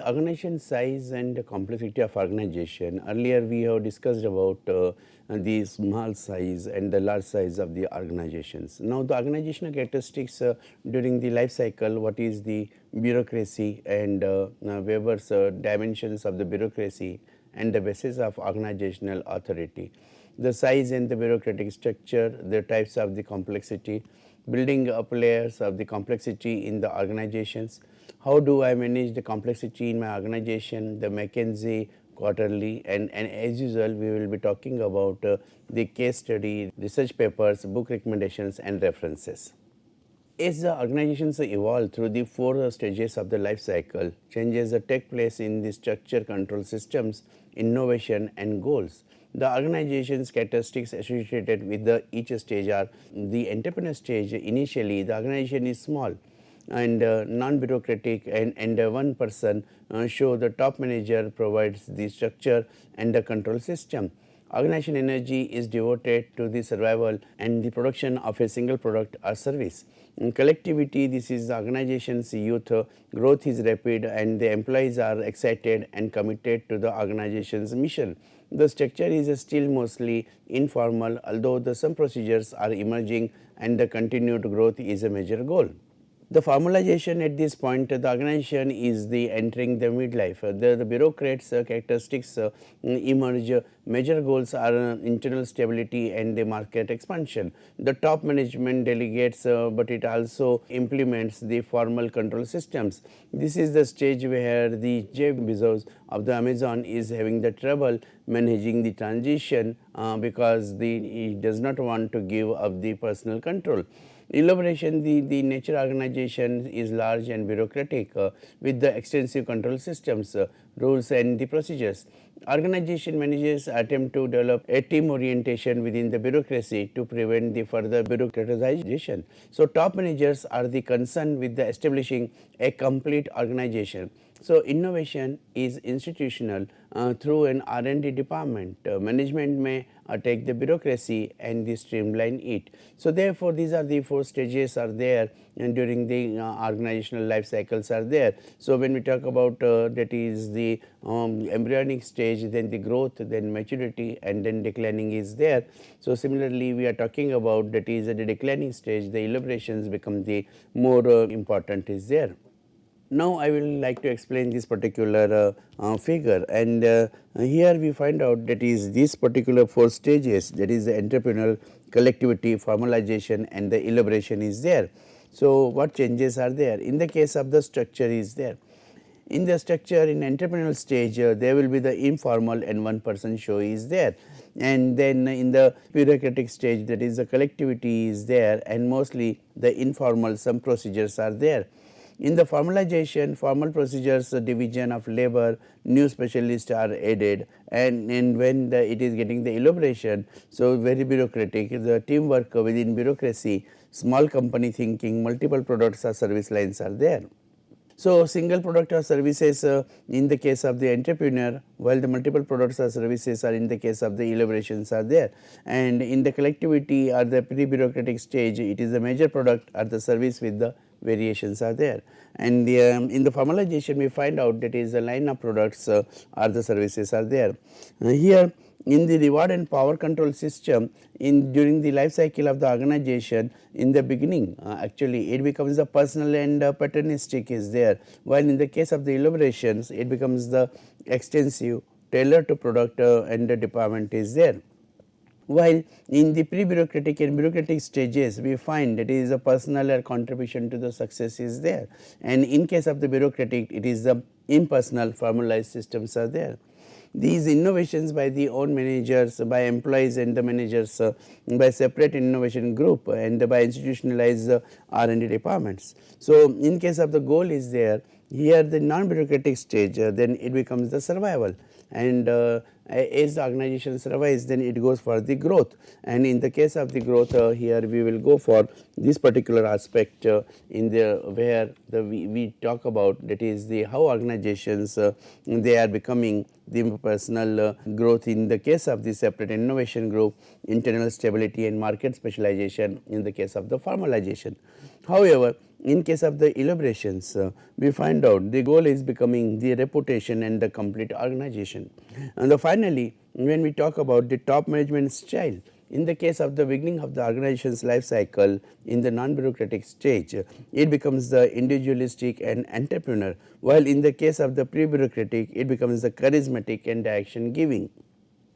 organization size and complexity of organization. Earlier we have discussed about the small size and the large size of the organizations. Now the organizational characteristics during the life cycle, what is the bureaucracy and Weber's dimensions of the bureaucracy and the basis of organizational authority, the size and the bureaucratic structure, the types of the complexity, building up layers of the complexity in the organizations. How do I manage the complexity in my organization, the McKinsey quarterly, and as usual we will be talking about the case study, research papers, book recommendations and references. As the organizations evolve through the four stages of the life cycle, changes take place in the structure, control systems, innovation and goals. The organization's characteristics associated with each stage are the entrepreneur stage. Initially, the organization is small and non-bureaucratic, and one person show the top manager provides the structure and the control system. Organization energy is devoted to the survival and the production of a single product or service. In collectivity, this is the organization's youth, growth is rapid and the employees are excited and committed to the organization's mission. The structure is still mostly informal, although some procedures are emerging and the continued growth is a major goal. The formalization at this point, the organization is entering the midlife. The bureaucrats' characteristics emerge. Major goals are internal stability and the market expansion. The top management delegates, but it also implements the formal control systems. This is the stage where the Jeff Bezos of the Amazon is having the trouble managing the transition because he does not want to give up the personal control. Elaboration, the nature organization is large and bureaucratic with the extensive control systems, rules and the procedures. Organization managers attempt to develop a team orientation within the bureaucracy to prevent the further bureaucratization. So, top managers are the concern with the establishing a complete organization. So, innovation is institutional through an R&D department. Management may take the bureaucracy and the streamline it. So, therefore, these are the four stages are there and during the organizational life cycles are there. So, when we talk about that is the embryonic stage, then the growth, then maturity and then declining is there. So, similarly, we are talking about that is at the declining stage, the elaborations become the more important is there. Now, I will like to explain this particular figure, and here we find out that is these particular four stages, that is the entrepreneurial, collectivity, formalization and the elaboration is there. So, what changes are there? In the case of the structure is there. In the structure in entrepreneurial stage, there will be the informal and one person show is there, and then in the bureaucratic stage, that is the collectivity is there, and mostly the informal some procedures are there. In the formalization, formal procedures, division of labor, new specialists are added, and when it is getting the elaboration, so very bureaucratic, the teamwork within bureaucracy, small company thinking, multiple products or service lines are there. So, single product or services in the case of the entrepreneur, while the multiple products or services are in the case of the elaborations are there, and in the collectivity or the pre-bureaucratic stage, it is the major product or the service with the variations are there, and in the formalization we find out that is the line of products or the services are there. Here in the reward and power control system, in during the life cycle of the organization, in the beginning actually it becomes the personal and paternalistic is there, while in the case of the elaborations it becomes the extensive tailored to product and the department is there. While in the pre-bureaucratic and bureaucratic stages, we find that it is a personal contribution to the success is there, and in case of the bureaucratic, it is the impersonal formalized systems are there. These innovations by the own managers, by employees and the managers, by separate innovation group and by institutionalized R&D departments. So, in case of the goal is there, here the non-bureaucratic stage, then it becomes the survival, and as the organization survives, then it goes for the growth, and in the case of the growth here we will go for this particular aspect in the where we talk about, that is the how organizations they are becoming the personal growth in the case of the separate innovation group, internal stability and market specialization in the case of the formalization. However, in case of the elaborations, we find out the goal is becoming the reputation and the complete organization. And finally, when we talk about the top management style, in the case of the beginning of the organization's life cycle in the non-bureaucratic stage, it becomes the individualistic and entrepreneur, while in the case of the pre-bureaucratic, it becomes the charismatic and action giving.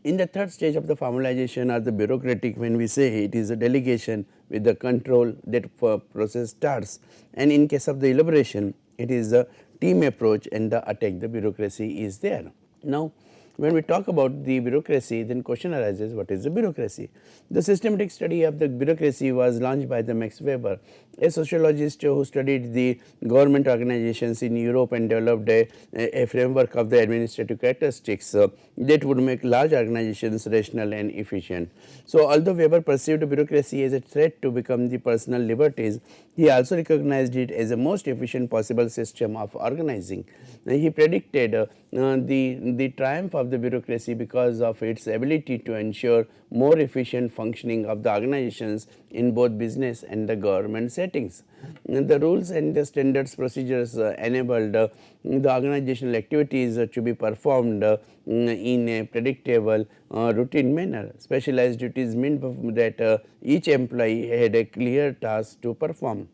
In the third stage of the formalization or the bureaucratic, when we say it is a delegation with the control that process starts, and in case of the elaboration, it is a team approach and the attack the bureaucracy is there. Now, when we talk about the bureaucracy, then question arises, what is the bureaucracy? The systematic study of the bureaucracy was launched by the Max Weber, a sociologist who studied the government organizations in Europe and developed a framework of the administrative characteristics that would make large organizations rational and efficient. So, although Weber perceived bureaucracy as a threat to become the personal liberties, he also recognized it as the most efficient possible system of organizing. He predicted the triumph of the bureaucracy because of its ability to ensure more efficient functioning of the organizations in both business and the government settings. The rules and the standards procedures enabled the organizational activities to be performed in a predictable routine manner. Specialized duties meant that each employee had a clear task to perform.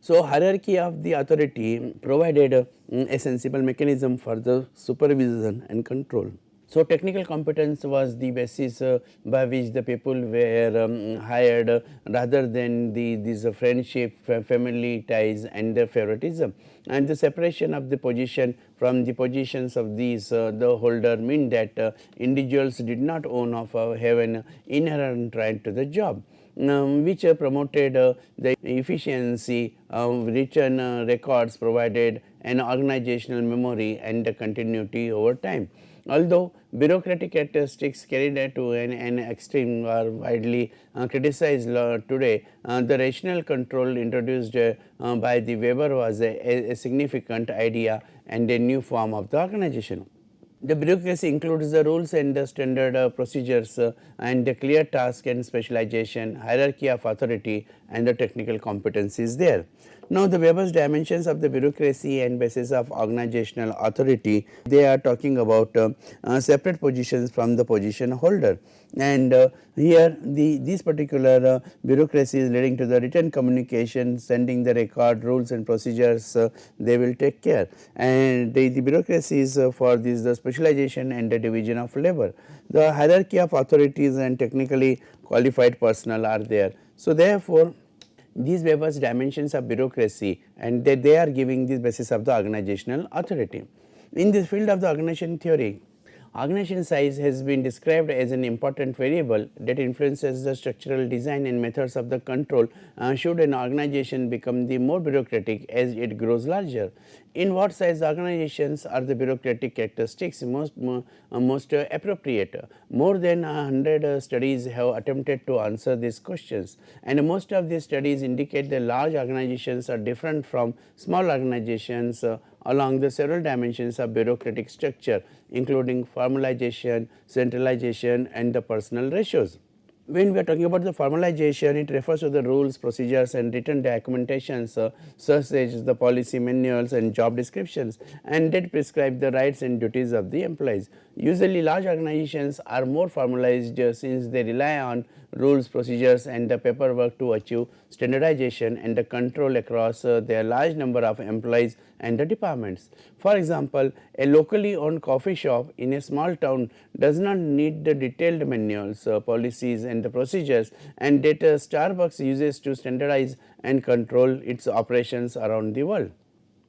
So, hierarchy of the authority provided a sensible mechanism for the supervision and control. So, technical competence was the basis by which the people were hired rather than these friendship, family ties and the favoritism, and the separation of the position from the positions of these the holder mean that individuals did not own of have an inherent right to the job. Which promoted the efficiency of written records, provided an organizational memory and the continuity over time. Although bureaucratic characteristics carried to an extreme are widely criticized today, the rational control introduced by the Weber was a significant idea and a new form of the organization. The bureaucracy includes the rules and the standard procedures and the clear task and specialization, hierarchy of authority and the technical competencies there. Now, the Weber's dimensions of the bureaucracy and basis of organizational authority, they are talking about separate positions from the position holder, and here these particular bureaucracy is leading to the written communication, sending the record, rules and procedures they will take care, and the bureaucracy is for this the specialization and the division of labor. The hierarchy of authorities and technically qualified personnel are there. So, therefore, these Weber's dimensions of bureaucracy, and they are giving this basis of the organizational authority. In this field of the organization theory, organization size has been described as an important variable that influences the structural design and methods of the control should an organization become the more bureaucratic as it grows larger. In what size organizations are the bureaucratic characteristics most appropriate? More than 100 studies have attempted to answer these questions, and most of these studies indicate that large organizations are different from small organizations along the several dimensions of bureaucratic structure, including formalization, centralization and the personal ratios. When we are talking about the formalization, it refers to the rules, procedures and written documentations such as the policy manuals and job descriptions, and that prescribe the rights and duties of the employees. Usually large organizations are more formalized since they rely on rules, procedures and the paperwork to achieve standardization and the control across their large number of employees and the departments. For example, a locally owned coffee shop in a small town does not need the detailed manuals, policies and the procedures, and that Starbucks uses to standardize and control its operations around the world.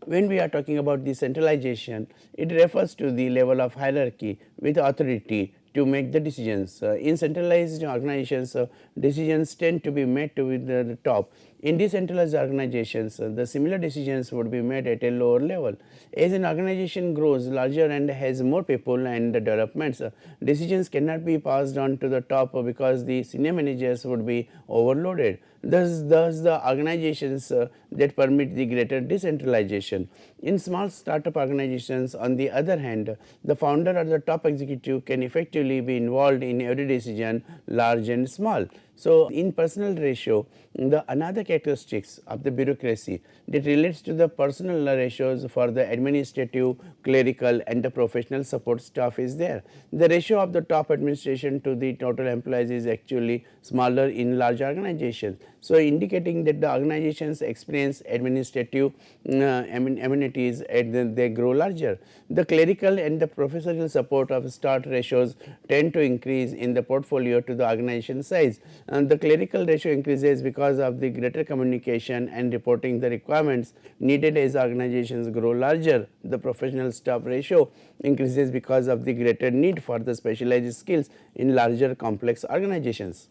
When we are talking about the centralization, it refers to the level of hierarchy with authority to make the decisions. In centralized organizations, decisions tend to be made with the top. In decentralized organizations, the similar decisions would be made at a lower level. As an organization grows larger and has more people and developments, decisions cannot be passed on to the top because the senior managers would be overloaded. Thus the organizations that permit the greater decentralization. In small startup organizations, on the other hand, the founder or the top executive can effectively be involved in every decision, large and small. So, in personal ratio, the another characteristics of the bureaucracy that relates to the personal ratios for the administrative, clerical and the professional support staff is there. The ratio of the top administration to the total employees is actually smaller in large organizations. So, indicating that the organizations experience administrative amenities and then they grow larger. The clerical and the professional support of start ratios tend to increase in the portfolio to the organization size, and the clerical ratio increases because of the greater communication and reporting the requirements needed as organizations grow larger. The professional staff ratio increases because of the greater need for the specialized skills in larger complex organizations.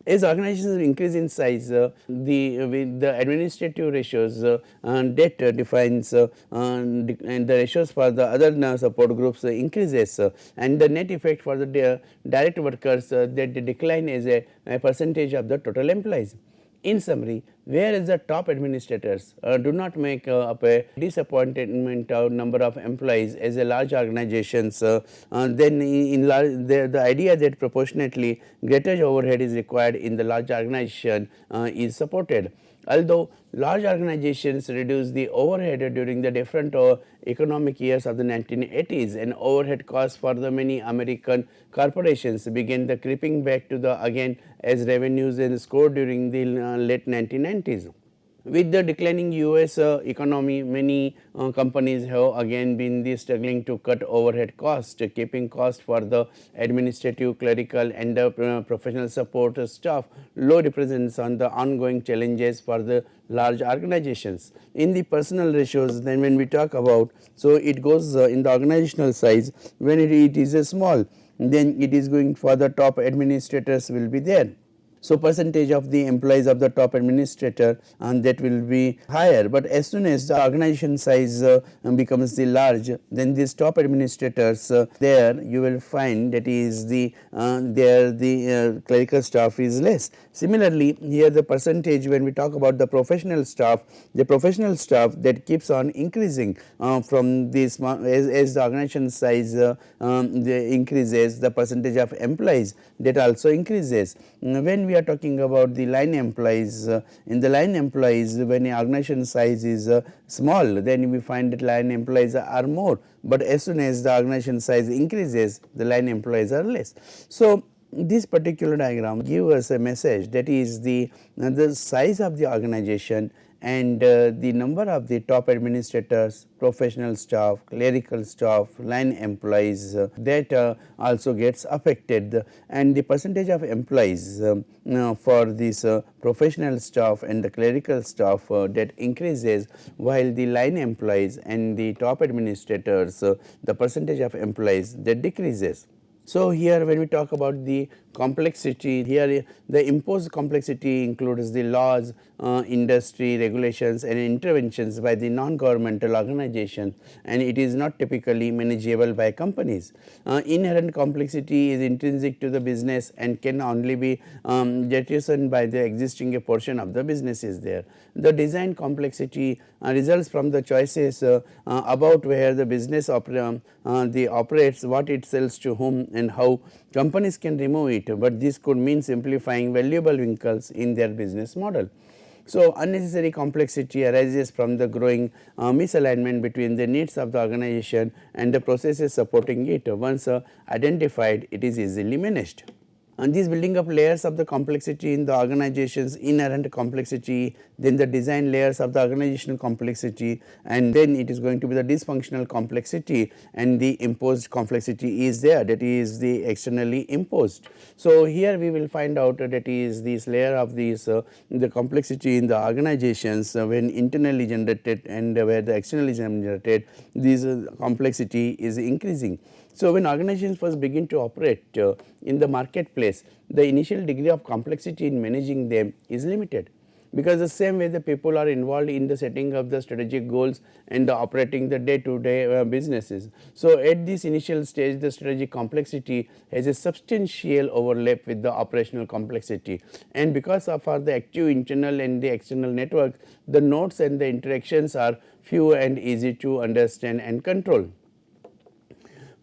As organizations increase in size, with the administrative ratios that defines and the ratios for the other support groups increases, and the net effect for the direct workers that decline as a percentage of the total employees. In summary, whereas the top administrators do not make up a disappointment number of employees as a large organizations, then in large, the idea that proportionately greater overhead is required in the large organization is supported. Although large organizations reduced the overhead during the different economic years of the 1980s, and overhead costs for the many American corporations began the creeping back to the again as revenues and scored during the late 1990s. With the declining US economy, many companies have again been struggling to cut overhead costs, keeping costs for the administrative, clerical and the professional support staff low represents on the ongoing challenges for the large organizations. In the personal ratios, then when we talk about, so it goes in the organizational size, when it is a small, then it is going for the top administrators will be there. So, percentage of the employees of the top administrator and that will be higher, but as soon as the organization size becomes the large, then these top administrators there you will find that is the there the clerical staff is less. Similarly, here the percentage when we talk about the professional staff that keeps on increasing from this as the organization size increases, the percentage of employees that also increases. When we are talking about the line employees, in the line employees when the organization size is small, then we find that line employees are more, but as soon as the organization size increases, the line employees are less. So, this particular diagram gives us a message that is the size of the organization and the number of the top administrators, professional staff, clerical staff, line employees that also gets affected, and the percentage of employees for this professional staff and the clerical staff that increases, while the line employees and the top administrators the percentage of employees that decreases. So, here when we talk about the complexity, here the imposed complexity includes the laws, industry regulations and interventions by the non-governmental organizations, and it is not typically manageable by companies. Inherent complexity is intrinsic to the business and can only be jettisoned by the existing a portion of the business is there. The design complexity results from the choices about where the business operates, what it sells to whom and how. Companies can remove it, but this could mean simplifying valuable wrinkles in their business model. So, unnecessary complexity arises from the growing misalignment between the needs of the organization and the processes supporting it. Once identified, it is easily managed. And this building up layers of the complexity in the organization's inherent complexity, then the design layers of the organizational complexity, and then it is going to be the dysfunctional complexity, and the imposed complexity is there, that is the externally imposed. So, here we will find out that is this layer of these the complexity in the organizations when internally generated and where the externally generated, this complexity is increasing. So, when organizations first begin to operate in the marketplace, the initial degree of complexity in managing them is limited, because the same way the people are involved in the setting of the strategic goals and the operating the day to day businesses. So, at this initial stage the strategic complexity has a substantial overlap with the operational complexity, and because of the active internal and the external network, the nodes and the interactions are few and easy to understand and control.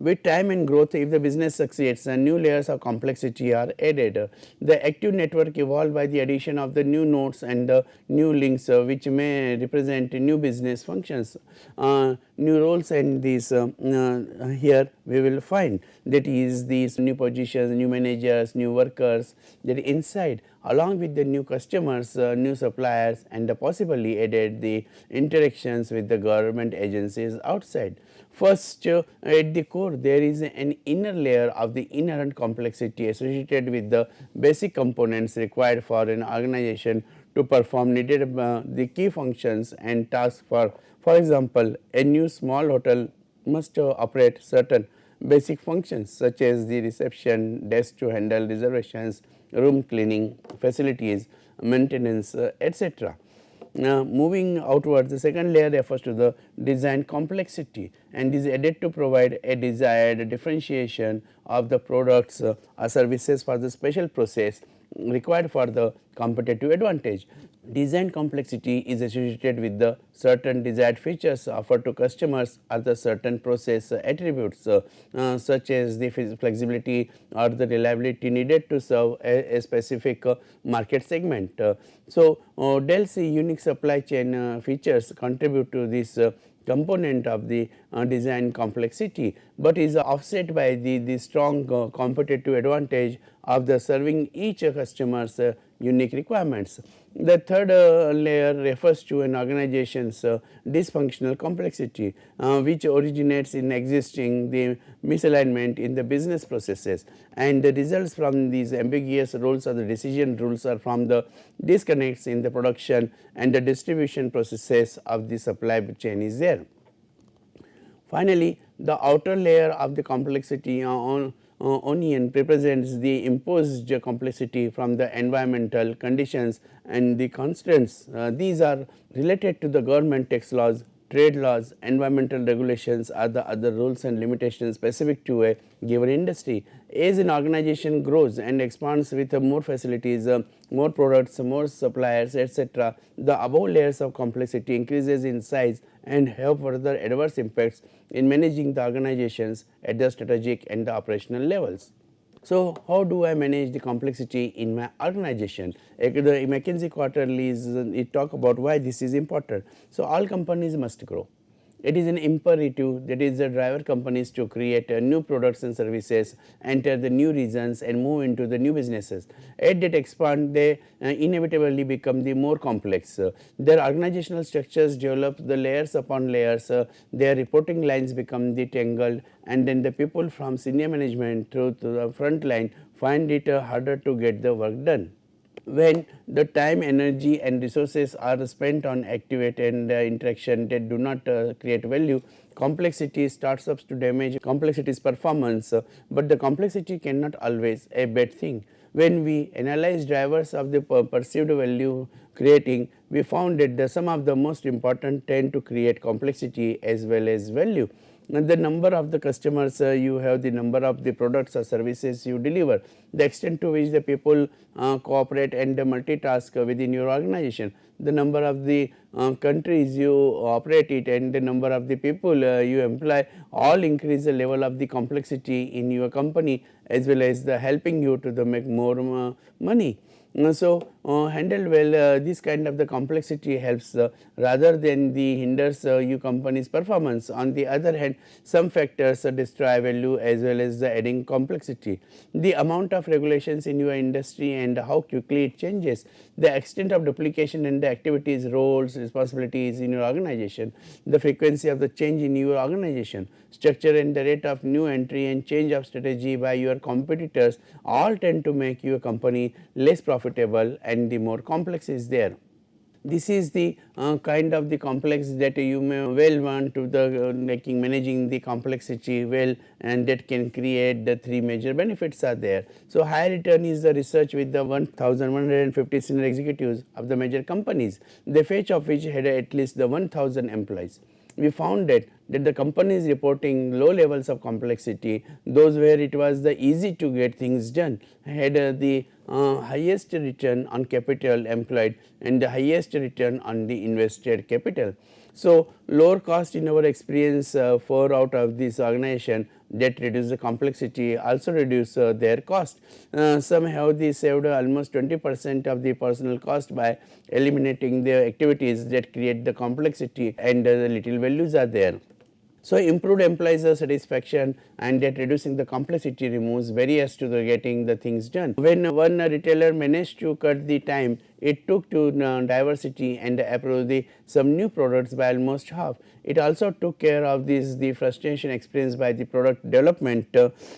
With time and growth, if the business succeeds, new layers of complexity are added. The active network evolved by the addition of the new nodes and the new links, which may represent new business functions, new roles, and these here we will find that is these new positions, new managers, new workers that inside, along with the new customers, new suppliers, and possibly added the interactions with the government agencies outside. First, at the core there is an inner layer of the inherent complexity associated with the basic components required for an organization to perform needed the key functions and tasks. For example, a new small hotel must operate certain basic functions such as the reception desk to handle reservations, room cleaning, facilities, maintenance, etc. Now, moving outwards, the second layer refers to the design complexity and is added to provide a desired differentiation of the products or services for the special process required for the competitive advantage. Design complexity is associated with the certain desired features offered to customers or the certain process attributes such as the flexibility or the reliability needed to serve a specific market segment. Dell's unique supply chain features contribute to this component of the design complexity, but is offset by the strong competitive advantage of the serving each customer's unique requirements. The third layer refers to an organization's dysfunctional complexity, which originates in existing the misalignment in the business processes, and the results from these ambiguous roles or the decision rules are from the disconnects in the production and the distribution processes of the supply chain is there. Finally, the outer layer of the complexity onion represents the imposed complexity from the environmental conditions and the constraints. These are related to the government tax laws, trade laws, environmental regulations are the other rules and limitations specific to a given industry. As an organization grows and expands with more facilities, more products, more suppliers, etc., the above layers of complexity increases in size and have further adverse impacts in managing the organizations at the strategic and the operational levels. So, how do I manage the complexity in my organization? The McKinsey quarterlies it talk about why this is important. So, all companies must grow. It is an imperative that is the driver companies to create new products and services, enter the new regions and move into the new businesses. As they expand, they inevitably become the more complex. Their organizational structures develop the layers upon layers, their reporting lines become the tangled, and then the people from senior management through to the front line find it harder to get the work done. When the time, energy and resources are spent on activity and interaction that do not create value, complexity starts up to damage complexity's performance, but the complexity cannot always a bad thing. When we analyze drivers of the perceived value creating, we found that some of the most important tend to create complexity as well as value. The number of the customers you have, the number of the products or services you deliver, the extent to which the people cooperate and multitask within your organization, the number of the countries you operate it and the number of the people you employ all increase the level of the complexity in your company as well as the helping you to the make more money. Handled well, this kind of the complexity helps rather than the hinders your company's performance. On the other hand, some factors destroy value as well as the adding complexity. The amount of regulations in your industry and how quickly it changes, the extent of duplication in the activities, roles, responsibilities in your organization, the frequency of the change in your organization, structure and the rate of new entry and change of strategy by your competitors all tend to make your company less profitable and the more complex is there. This is the kind of the complex that you may well want to the managing the complexity well, and that can create the three major benefits are there. So, high return is the research with the 1150 senior executives of the major companies, the fetch of which had at least the 1000 employees. We found that the companies reporting low levels of complexity, those where it was the easy to get things done, had the highest return on capital employed and the highest return on the invested capital. So, lower cost in our experience 4 out of this organization that reduce the complexity, also reduce their cost. Some have saved almost 20% of the personal cost by eliminating the activities that create the complexity, and the little values are there. So, improved employees satisfaction and that reducing the complexity removes barriers to the getting the things done. When one retailer managed to cut the time it took to diversity and approve some new products by almost half, it also took care of the frustration experienced by the product development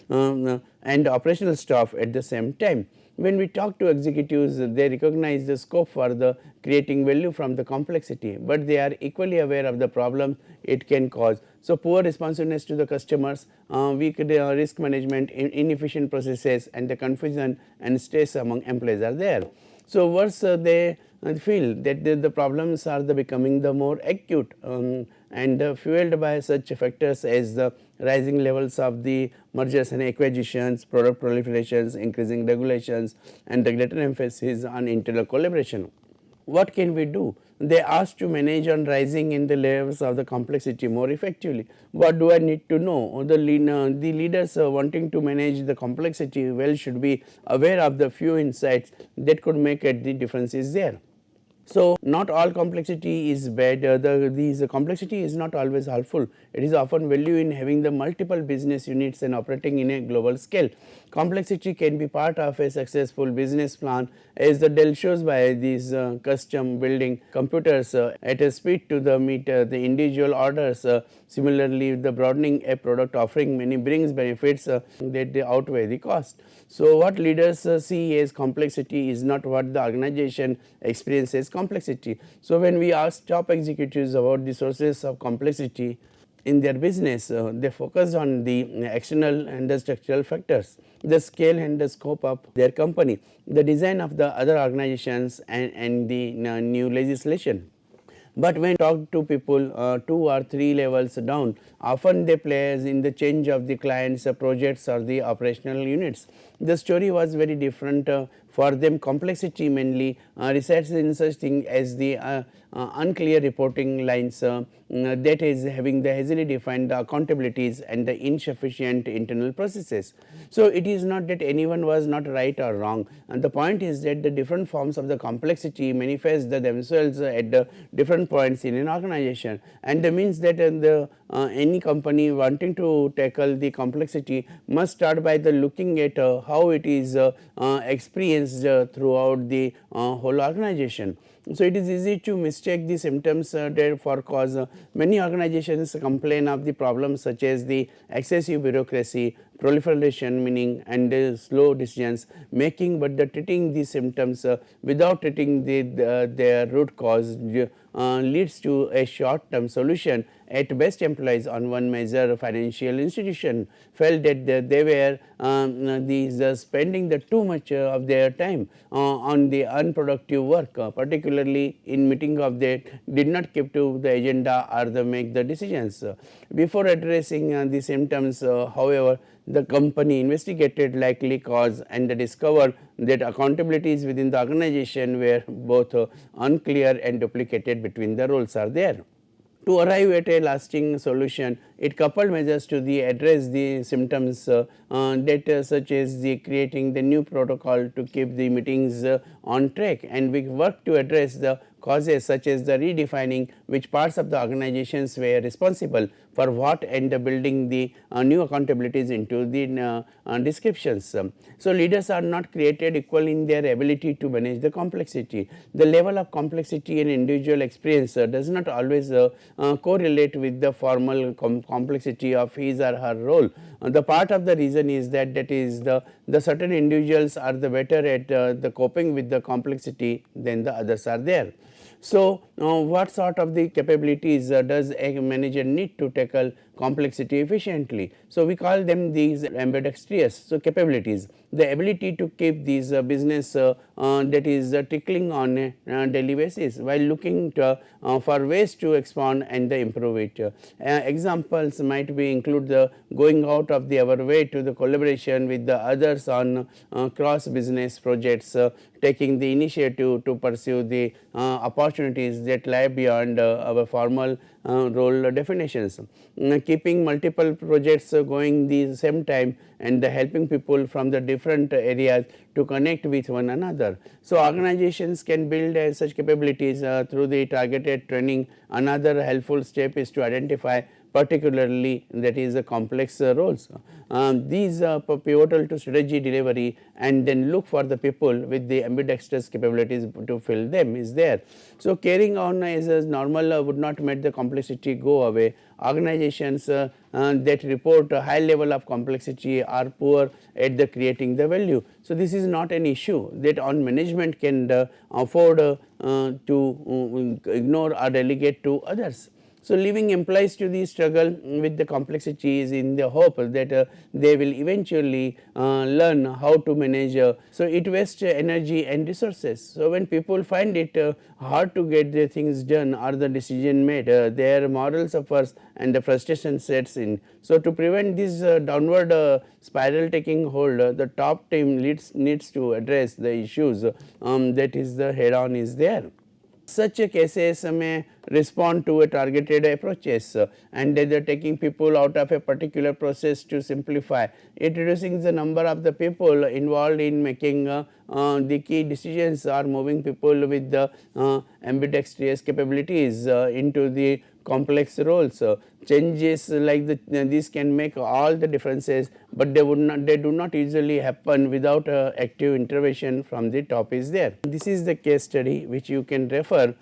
and operational staff at the same time. When we talk to executives, they recognize the scope for the creating value from the complexity, but they are equally aware of the problem it can cause. So, poor responsiveness to the customers, weak risk management, inefficient processes, and the confusion and stress among employees are there. So, once they feel that the problems are becoming the more acute and fueled by such factors as the rising levels of the mergers and acquisitions, product proliferations, increasing regulations, and the greater emphasis on internal collaboration. What can we do? They asked to manage on rising in the levels of the complexity more effectively. What do I need to know? The leaders wanting to manage the complexity well should be aware of the few insights that could make the differences there. So, not all complexity is bad, this complexity is not always helpful, it is often value in having the multiple business units and operating in a global scale. Complexity can be part of a successful business plan, as the Dell shows by these custom building computers at a speed to meet the individual orders. Similarly, the broadening a product offering many brings benefits that they outweigh the cost. So, what leaders see as complexity is not what the organization experiences complexity. So, when we ask top executives about the sources of complexity in their business, they focus on the external and the structural factors, the scale and the scope of their company, the design of the other organizations, and the new legislation. But when talk to people 2 or 3 levels down, often they plays in the change of the clients, projects, or the operational units. The story was very different for them. Complexity mainly resides in such thing as the unclear reporting lines, that is having the hastily defined accountabilities and the insufficient internal processes. So, it is not that anyone was not right or wrong, and the point is that the different forms of the complexity manifest themselves at the different points in an organization, and that means that any company wanting to tackle the complexity must start by the looking at how it is experienced throughout the whole organization. So, it is easy to mistake the symptoms for cause. Many organizations complain of the problems such as the excessive bureaucracy, proliferation meaning, and slow decisions making, but the treating the symptoms without treating their root cause leads to a short term solution. At best, employees on one major financial institution felt that they were spending too much of their time on the unproductive work, particularly in meeting of that did not keep to the agenda or make the decisions. Before addressing the symptoms, however, the company investigated likely cause and discovered that accountabilities within the organization were both unclear and duplicated between the roles are there. To arrive at a lasting solution, it coupled measures to address the symptoms such as creating the new protocol to keep the meetings on track, and we work to address the causes such as the redefining which parts of the organizations were responsible for what and building the new accountabilities into the descriptions. So, leaders are not created equal in their ability to manage the complexity. The level of complexity an individual experience does not always correlate with the formal complexity of his or her role. The part of the reason is that the certain individuals are the better at the coping with the complexity than the others are there. So, what sort of the capabilities does a manager need to tackle complexity efficiently? So, we call them these ambidextrous. So, capabilities, the ability to keep these business that is trickling on a daily basis while looking for ways to expand and improve it. Examples might be include the going out of our way to the collaboration with the others on cross business projects, taking the initiative to pursue the opportunities that lie beyond our formal role definitions, keeping multiple projects going the same time and helping people from the different areas to connect with one another. So, organizations can build such capabilities through the targeted training. Another helpful step is to identify particularly that is the complex roles. These are pivotal to strategy delivery, and then look for the people with the ambidextrous capabilities to fill them is there. So, carrying on as normal would not make the complexity go away. Organizations that report a high level of complexity are poor at the creating the value. So, this is not an issue that on management can afford to ignore or delegate to others. So, leaving employees to the struggle with the complexities in the hope that they will eventually learn how to manage. So, it wastes energy and resources. So, when people find it hard to get their things done or the decision made, their moral suffers and the frustration sets in. So, to prevent this downward spiral taking hold, the top team needs to address the issues that is the head on is there. Such cases may respond to a targeted approaches and they are taking people out of a particular process to simplify it, reducing the number of the people involved in making the key decisions or moving people with the ambidextrous capabilities into the complex roles. Changes like this can make all the differences, but they do not usually happen without active intervention from the top is there. This is the case study which you can refer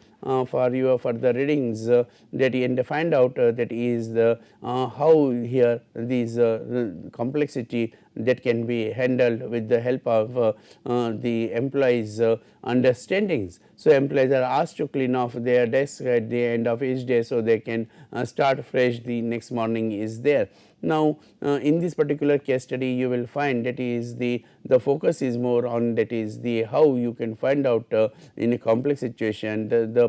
for your further readings that and find out that is the how here these complexity that can be handled with the help of the employees understandings. So, employees are asked to clean off their desk at the end of each day, so they can start fresh the next morning is there. Now, in this particular case study you will find that is the focus is more on that is the how you can find out in a complex situation the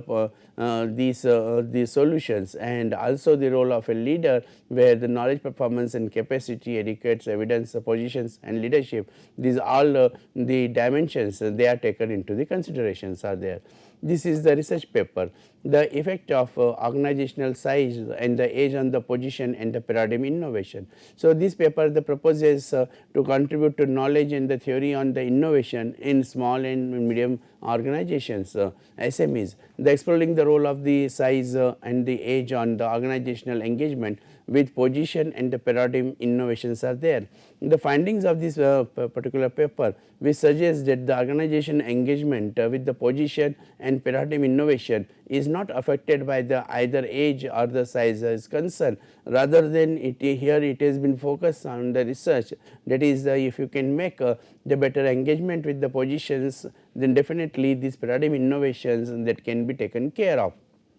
solutions, and also the role of a leader where the knowledge, performance and capacity, etiquettes, evidence, positions and leadership, these all the dimensions they are taken into the considerations are there. This is the research paper. The effect of organizational size and the age on the position and the paradigm innovation. So, this paper proposes to contribute to knowledge and the theory on the innovation in small and medium organizations, SMEs. The exploring the role of the size and the age on the organizational engagement with position and the paradigm innovations are there. The findings of this particular paper which suggests that the organization engagement with the position and paradigm innovation is not affected by the either age or the size is concerned, rather than here it has been focused on the research that is if you can make the better engagement with the positions, then definitely these paradigm innovations that can be taken care of.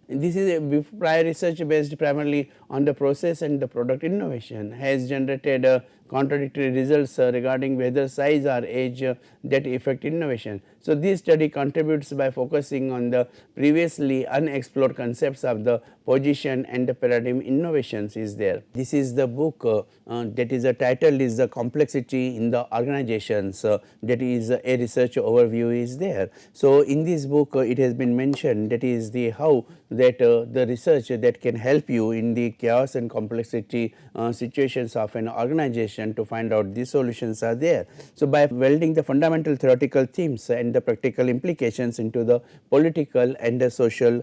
This is a prior research based primarily on the process and the product innovation has generated contradictory results regarding whether size or age that affect innovation. So, this study contributes by focusing on the previously unexplored concepts of the position and the paradigm innovations is there. This is the book that is the title is the complexity in the organizations that is a research overview is there. So, in this book it has been mentioned that is the how that the research that can help you in the chaos and complexity situations of an organization to find out the solutions are there. So, by welding the fundamental theoretical themes and the practical implications into the political and the social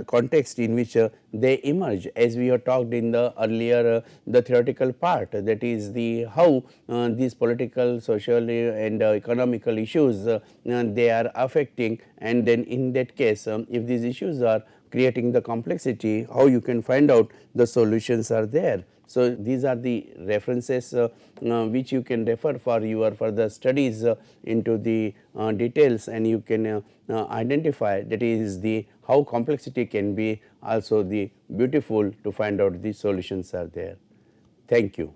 context in which they emerge, as we have talked in the earlier the theoretical part, that is the how these political, social and economical issues they are affecting, and then in that case if these issues are creating the complexity, how you can find out the solutions are there. So, these are the references which you can refer for your further studies into the details, and you can identify that is the how complexity can be also the beautiful to find out the solutions are there. Thank you.